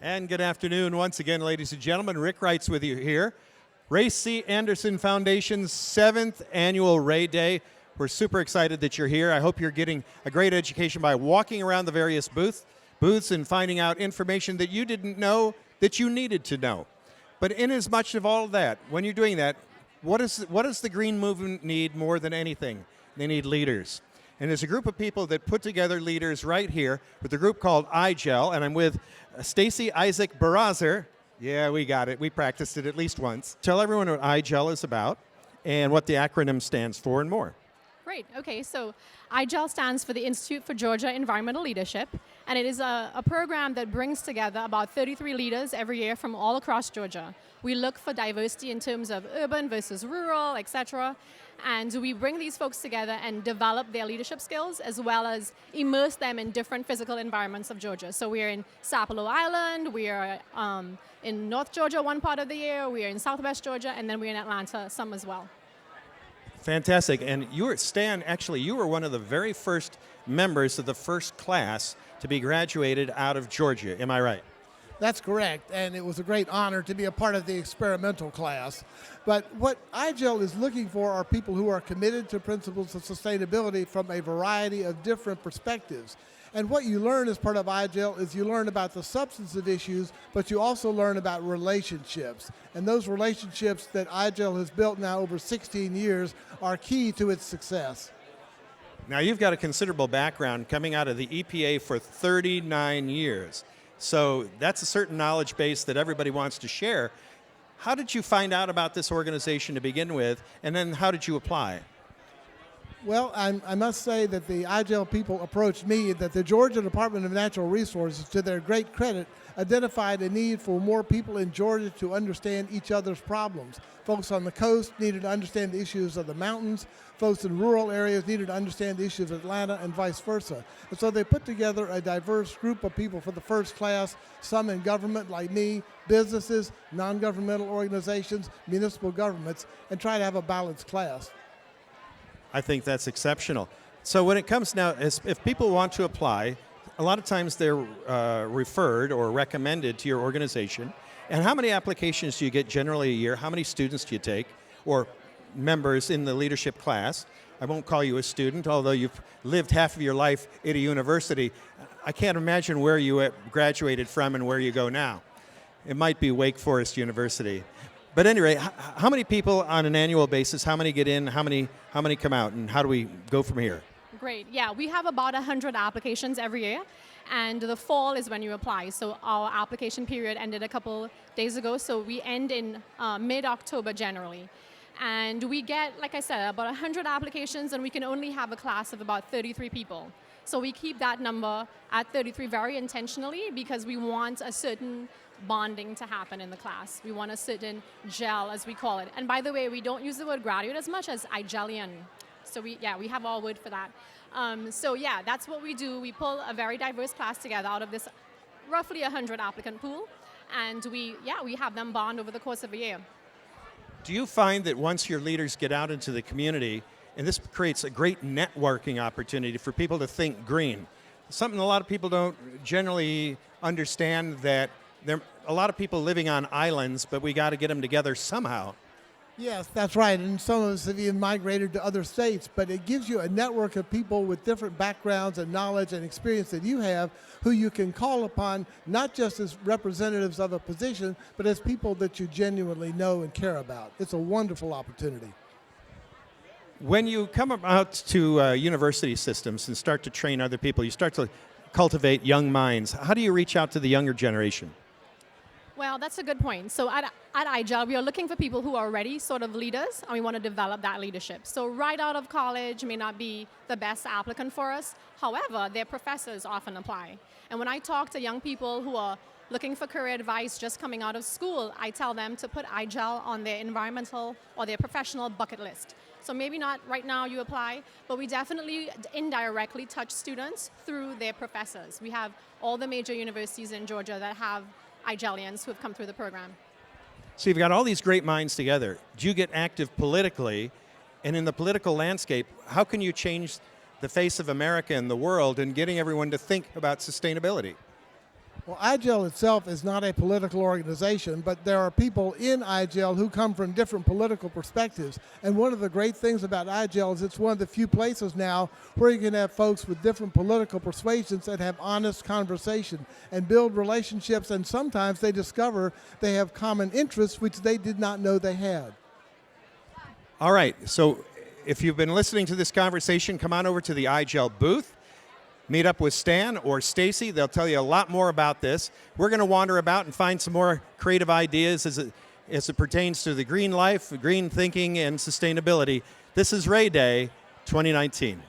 And good afternoon once again, ladies and gentlemen. Rick Wright's with you here. Ray C. Anderson Foundation's 7th annual RayDay. We're super excited that you're here. I hope you're getting a great education by walking around the various booths and finding out information that you didn't know that you needed to know. But in as much of all of that, when you're doing that, what does the green movement need more than anything? They need leaders. And there's a group of people that put together leaders right here with a group called IGEL, and I'm with Stacy Isaac Barazer. Yeah, we got it. We practiced it at least once. Tell everyone what IGEL is about and what the acronym stands for and more. Great. Okay, so IGEL stands for the Institute for Georgia Environmental Leadership, and it is a program that brings together about 33 leaders every year from all across Georgia. We look for diversity in terms of urban versus rural, etc. And we bring these folks together and develop their leadership skills as well as immerse them in different physical environments of Georgia. So we're in Sapelo Island, we are in North Georgia one part of the year, we are in Southwest Georgia, and then we're in Atlanta some as well. Fantastic. And you were, Stan, actually, you were one of the very first members of the first class to be graduated out of Georgia. Am I right? That's correct, and it was a great honor to be a part of the experimental class. But what IGEL is looking for are people who are committed to principles of sustainability from a variety of different perspectives. And what you learn as part of IGEL is you learn about the substantive issues, but you also learn about relationships. And those relationships that IGEL has built now over 16 years are key to its success. Now, you've got a considerable background coming out of the EPA for 39 years. So that's a certain knowledge base that everybody wants to share. How did you find out about this organization to begin with, and then how did you apply? Well, I must say that the IGEL people approached me, that the Georgia Department of Natural Resources, to their great credit, identified a need for more people in Georgia to understand each other's problems. Folks on the coast needed to understand the issues of the mountains. Folks in rural areas needed to understand the issues of Atlanta and vice versa. And so they put together a diverse group of people for the first class, some in government like me, businesses, non-governmental organizations, municipal governments, and try to have a balanced class. I think that's exceptional. So when it comes now, if people want to apply, a lot of times they're referred or recommended to your organization. And how many applications do you get generally a year? How many students do you take, or members in the leadership class? I won't call you a student, although you've lived half of your life at a university. I can't imagine where you graduated from and where you go now. It might be Wake Forest University. But anyway, how many people on an annual basis, how many get in, how many come out, and how do we go from here? Great. Yeah, we have about 100 applications every year, and the fall is when you apply. So our application period ended a couple days ago, so we end in mid-October generally. And we get, like I said, about 100 applications, and we can only have a class of about 33 people. So we keep that number at 33 very intentionally because we want a certain bonding to happen in the class. We want a certain gel, as we call it. And by the way, we don't use the word graduate as much as IGELian. So we have our word for that. So yeah, that's what we do. We pull a very diverse class together out of this roughly 100 applicant pool, and we have them bond over the course of a year. Do you find that once your leaders get out into the community, and this creates a great networking opportunity for people to think green, something a lot of people don't generally understand, that there are a lot of people living on islands, but we got to get them together somehow. Yes, that's right, and some of us have even migrated to other states, but it gives you a network of people with different backgrounds and knowledge and experience that you have, who you can call upon, not just as representatives of a position, but as people that you genuinely know and care about. It's a wonderful opportunity. When you come out to university systems and start to train other people, you start to cultivate young minds. How do you reach out to the younger generation? Well, that's a good point. So at IGEL, we are looking for people who are already sort of leaders, and we want to develop that leadership. So right out of college may not be the best applicant for us. However, their professors often apply. And when I talk to young people who are looking for career advice just coming out of school, I tell them to put IGEL on their environmental or their professional bucket list. So maybe not right now you apply, but we definitely indirectly touch students through their professors. We have all the major universities in Georgia that have IGELians who have come through the program. So you've got all these great minds together. Do you get active politically? And in the political landscape, how can you change the face of America and the world and getting everyone to think about sustainability? Well, IGEL itself is not a political organization, but there are people in IGEL who come from different political perspectives. And one of the great things about IGEL is it's one of the few places now where you can have folks with different political persuasions that have honest conversation and build relationships, and sometimes they discover they have common interests which they did not know they had. All right, so if you've been listening to this conversation, come on over to the IGEL booth. Meet up with Stan or Stacy. They'll tell you a lot more about this. We're going to wander about and find some more creative ideas as it pertains to the green life, green thinking, and sustainability. This is RayDay 2019.